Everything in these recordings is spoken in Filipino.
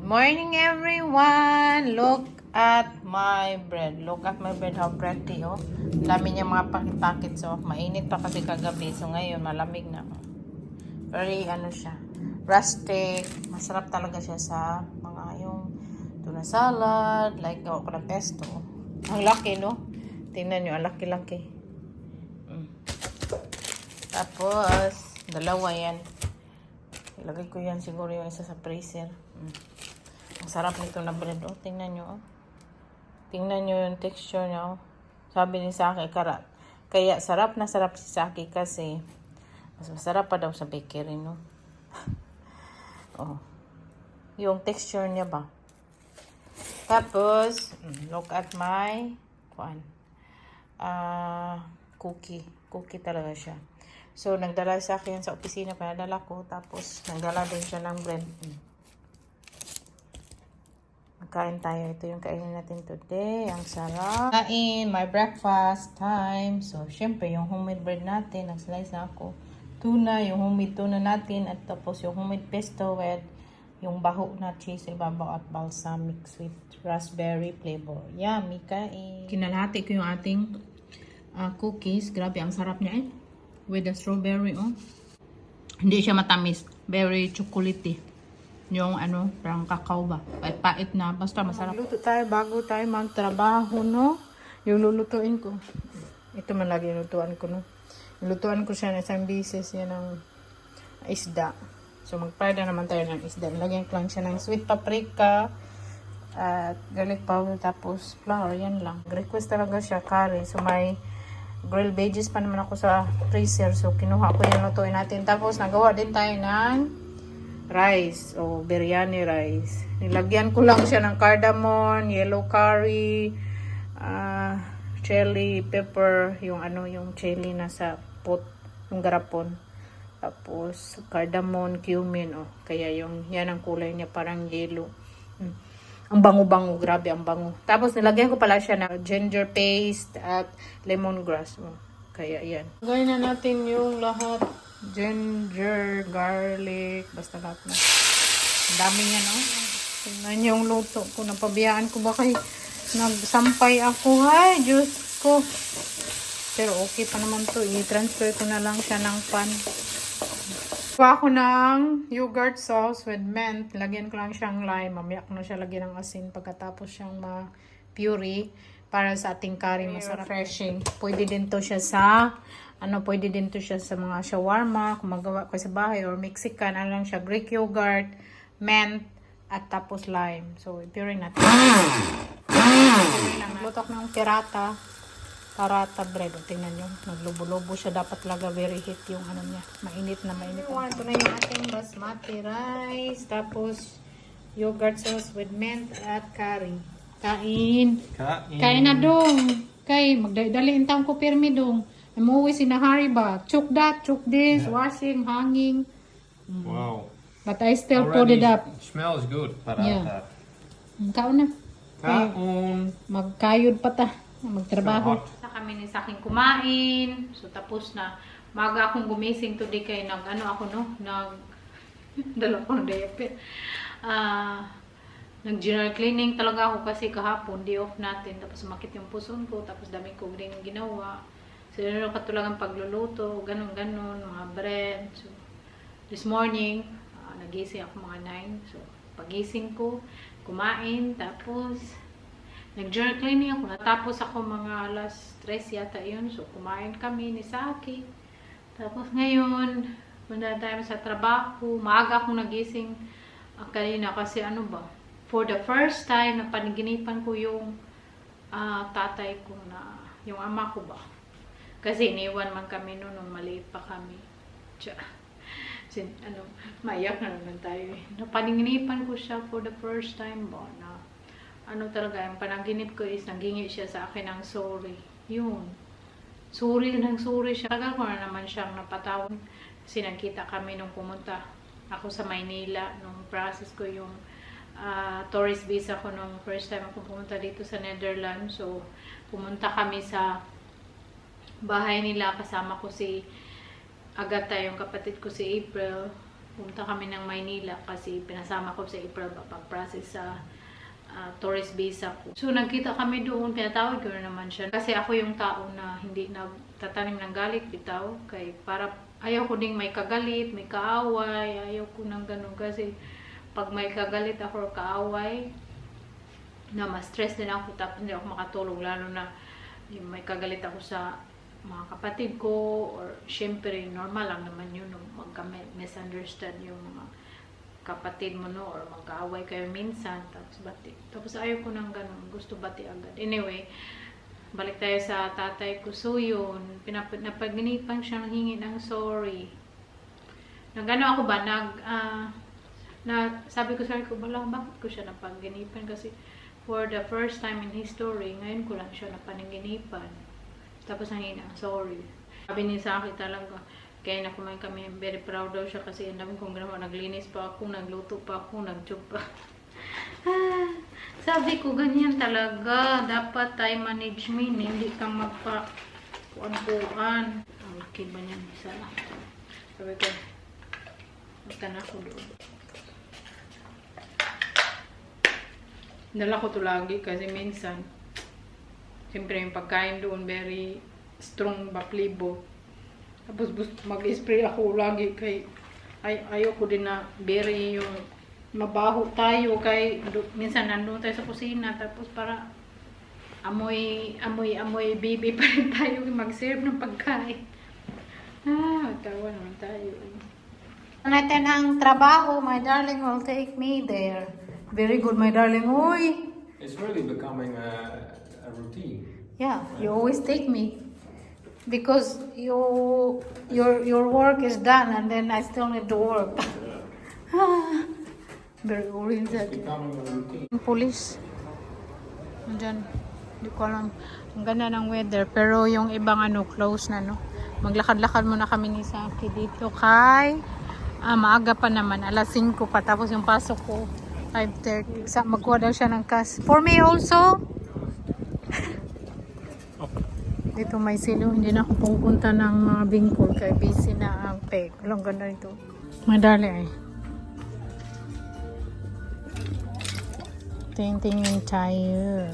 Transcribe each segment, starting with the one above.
Morning everyone! Look at my bread. Look at my bread, how pretty, oh. Dami niya mga pakit-pakit. So, mainit pa kasi kagabi. So, ngayon, malamig na. Very, siya, rustic. Masarap talaga siya sa mga yung tuna salad. Like, gawa ko ng pesto. Ang laki, no? Tingnan nyo, ang laki-laki. Tapos, dalawa yan. Ilagay ko yan siguro yung isa sa freezer. Ang sarap nito na bread. Oh, tingnan nyo. Oh. Tingnan nyo yung texture niya. Oh. Sabi ni Saki, kaya sarap na sarap si Saki kasi mas masarap pa daw sa bakery, no? Oh. Yung texture niya ba? Tapos, look at my cookie. Cookie talaga siya. So, nagdala sa akin sa opisina, pinadala ko. Tapos, nagdala din siya ng bread. Kain tayo. Ito yung kainin natin today. Ang sarap. Kain. My breakfast time. So, syempre, yung homemade bread natin. Nag-slice na ako. Tuna. Yung homemade tuna natin. At tapos yung homemade pesto with yung baho na cheese ibabaw at balsamic sweet raspberry flavor. Yummy. Kain. Kinalahati ko yung ating cookies. Grabe. Ang sarap niya eh. With the strawberry. Oh. Hindi siya matamis. Very chocolatey. Yung parang kakao ba? Pait na. Basta masarap. Magluto tayo bago tayo magtrabaho, no? Yung lulutuin ko. Ito man lagi lutuan ko, no? Lutuan ko siya na isang bisis yan ng isda. So, magprada naman tayo ng isda. Lagyan ko lang siya ng sweet paprika at garlic powder tapos flour. Yan lang. Request talaga siya curry. So, may grilled veggies pa naman ako sa freezer. So, kinuha ko yung lutuin natin. Tapos, nagawa din tayo ng rice o biryani rice. Nilagyan ko lang siya ng cardamom, yellow curry, chili pepper, yung yung chili na sa pot, yung garapon. Tapos cardamom, cumin, oh. Kaya yan ang kulay niya parang yellow. Ang bango-bango, grabe ang bango. Tapos nilagyan ko pala siya ng ginger paste at lemongrass. Oh. Kaya yan. Gawin na natin yung lahat. Ginger, garlic, basta lahat na. Ang dami niya, no? Tingnan yung luto ko. Napabiyaan ko ba kay nagsampay ako. Ay, Diyos ko. Pero okay pa naman to. I-transfer ko na lang siya ng pan. Kuha ko ng yogurt sauce with mint. Lagyan ko lang siyang lime. Mamaya ko na siya lagyan ng asin pagkatapos siyang ma-puree para sa ating curry. Masarap. Refreshing. Pwede din to siya sa pwede din to siya sa mga shawarma, kung magawa ko sa bahay, or Mexican, lang siya, Greek yogurt, mint, at tapos lime. So, i-puree natin. Naglutok ng parata bread. O, tingnan nyo, naglubo-lubo siya. Dapat talaga very heat yung niya. Mainit na mainit. Ito na yung ating basmati rice, tapos yogurt sauce with mint at curry. Kain na dong. Magdali intang ko pirmi dong. I'm always in a hurry ba? Chook that, chook this, washing, hanging. Wow. But I still put it up. It smells good. Parata. Yeah. Kaon na. Kaon. Magkayod pa ta. Magtrabaho. So sa kami ni Saking kumain. So tapos na. Maga akong gumising today kay ako no? Dala ko ng diaper. Nag-general cleaning talaga ako kasi kahapon, day off natin. Tapos makit yung puson ko. Tapos dami ko rin ginawa. So, yun katulagang pagluluto, ganun-ganun, mga bread. So, this morning, nagising ako mga 9. So, pagising ko, kumain, tapos, nag-journal cleaning ako. Natapos ako mga alas 3 yata yun. So, kumain kami ni Saki. Tapos, ngayon, punta tayo sa trabaho. Maaga akong nagising kanina kasi for the first time, napaniginipan ko yung tatay ko na, yung ama ko ba. Kasi iniwan man kami nung maliit pa kami. Maiyak na naman tayo eh. Napaninginipan ko siya for the first time ba na talaga, yung panaginip ko is nanggingi siya sa akin ng sorry. Yun. Sorry siya. Tagal ko na naman siyang napatawag. Kasi nagkita kami nung pumunta ako sa Maynila. Nung process ko yung tourist visa ko nung first time ako pumunta dito sa Netherlands. So, pumunta kami sa bahay nila, kasama ko si Agatha, yung kapatid ko si April. Pumunta kami ng Maynila kasi pinasama ko sa April pag-process sa tourist visa ko. So nagkita kami doon, pinatawag ko na naman siya. Kasi ako yung tao na hindi nagtatanim ng galit bitaw. Kay para ayaw ko ding may kagalit, may kaaway, ayaw ko ng ganun kasi pag may kagalit ako or kaaway, na ma-stress din ako tapos hindi ako makatulog lalo na yung may kagalit ako sa mga kapatid ko or syempre normal lang naman yun magka-misunderstand yung mga kapatid mo no or magkaaway kayo minsan tapos ayaw ko ng ganun, gusto bati agad. Anyway, balik tayo sa tatay ko. So yun, napaginipan siya hingi ng sorry. Nagano ako ba sabi ko sa ko bakit ko siya napaginipan kasi for the first time in history ngayon ko lang siya napaninginipan tapos nangin ang sorry. Sabi niya sa akin talaga kaya na kumain kami, very proud daw siya kasi ang dami kong ginawa, naglinis pa ako, nagluto pa ako, nagtube pa. Sabi ko ganyan talaga, dapat time management, hindi kang magpa-kuan-kuan. Ang laki ba niyan isa lang. Sabi ko, magka na ako doon. Dala ko to lagi kasi minsan siyempre yung pagkain doon very strong baklebo tapos mag-spray ako lagi kay ayoko din na very yung mabaho tayo kay minsan nandun tayo sa kusina tapos para amoy baby pa rin tayo mag-serve ng pagkain. Tawa naman tayo. Natin ang trabaho, my darling will take me there. Very good, my darling. Uy! It's really becoming a routine. Yeah, you always take me. Because your work is done and then I still need to work. Very oriented. It's becoming a routine. Yung police. Nandyan. Hindi ko alam. Ang ganda ng weather. Pero yung ibang close na no. Maglakad-lakad muna kami ni Saki dito kay maaga pa naman. Alas 5 pa. Tapos yung pasok ko 5:30. Magkuha daw siya ng cash. For me also. Dito may silo. Hindi na ako pupunta ng mga bingkol kay busy na ang peg. Walang ganda ito. Madali ay. Tingin tayo.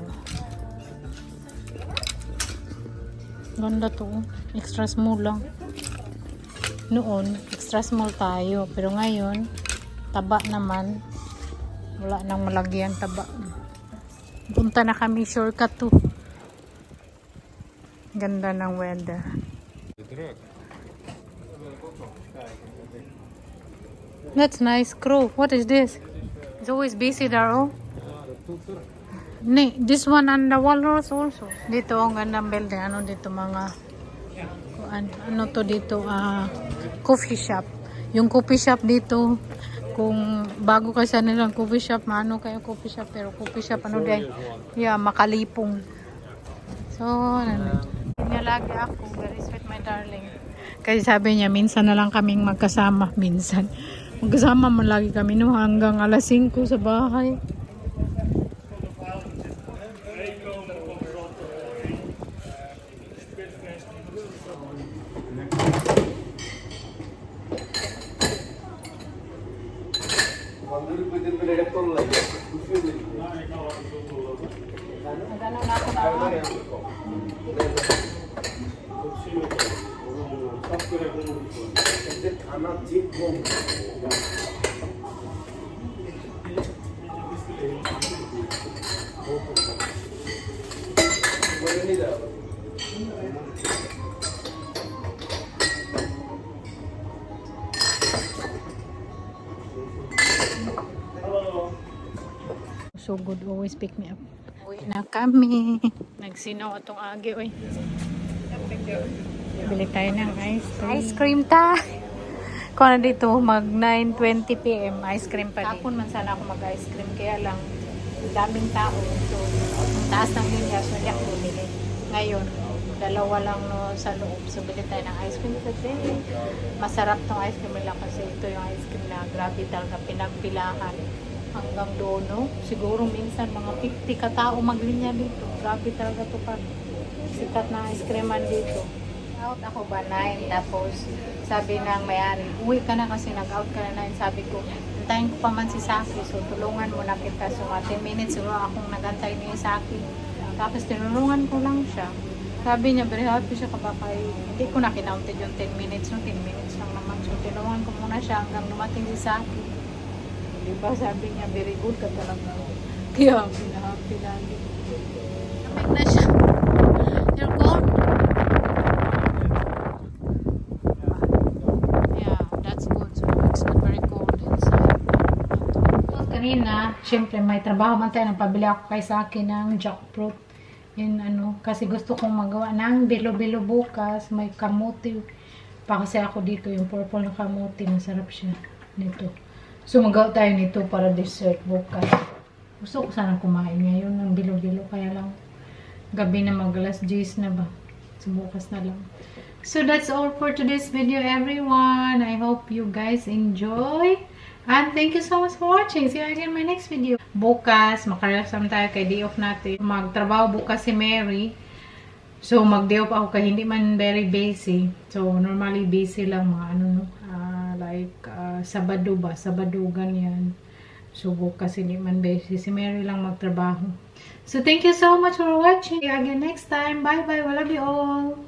Ganda to. Extra small lang. Noon, extra small tayo. Pero ngayon, taba naman. Wala nang malagyan taba. Punta na kami shortcut to. Ganda ng weather. That's nice crow. What is this? It's always busy there, oh. This one and the walrus also. Dito ang gandang building. Ano dito mga ano to dito coffee shop. Yung coffee shop dito kung bago kasi nilang coffee shop, maano kayo coffee shop pero coffee shop ano day? Yeah, makalipong. So, lagi ako, very sweet my darling. Kasi sabi niya, minsan na lang kaming magkasama. Minsan. Magkasama man lagi kami no, hanggang alas 5 sa bahay. Nagano na ako na so good, always pick me up. Uwi na kami. Nagsinaw atong agi, oy. Bili tayo ng ice cream. Ice cream ta! Kung na dito, mag 9:20 PM, ice cream pa din. Kapon man sana ako mag-ice cream, kaya lang, daming tao. So, ang taas ng linya, so hindi ako bumili. Ngayon, dalawa lang no, sa loob. So, bili tayo ng ice cream today. Masarap tong ice cream nila kasi ito yung ice cream na grabe talaga pinagpilahan. Hanggang doon, no? Siguro minsan mga 50 katao maglinya dito. Grabe talaga to pa. Sikat na ice creaman dito. Out ako ba 9, tapos sabi ng may-ari, uwi ka na kasi nag-out ka na 9. Sabi ko, antayin ko pa man si Saki, so tulungan mo na kita. So 10 minutes siguro akong nagantay ni Saki. Tapos tinulungan ko lang siya. Sabi niya, very happy siya kabakay. Hindi ko na kinaunted yung 10 minutes. No, 10 minutes lang naman. So tinulungan ko muna siya hanggang dumating si Saki. Diba sabi niya, very good ka talaga. Kaya happy lagi. Kamig na siya. You're cold? Yeah, that's good. So it's not very cold inside. Kanina, syempre may trabaho man tayo. Nagpabili ako kay Saki ng jackfruit. Yun kasi gusto kong magawa ng bilo-bilo bukas. May kamuti pa kasi ako dito. Yung purple na kamuti. Masarap siya nito. So magawa tayo nito para dessert bukas. Gusto ko sana kumain ngayon ng bilo-bilo. Kaya lang gabi na mag-alas 10 na ba. So bukas na lang. So that's all for today's video everyone. I hope you guys enjoy. And thank you so much for watching. See you again in my next video. Bukas, makarelax naman tayo kay day off natin. Magtrabaho bukas si Mary. So, mag-day off ako kay hindi man very busy. So, normally busy lang mga Sabado ba? Sabado, ganyan. So, bukas hindi man busy. Si Mary lang magtrabaho. So, thank you so much for watching. See you again next time. Bye-bye. I love you all.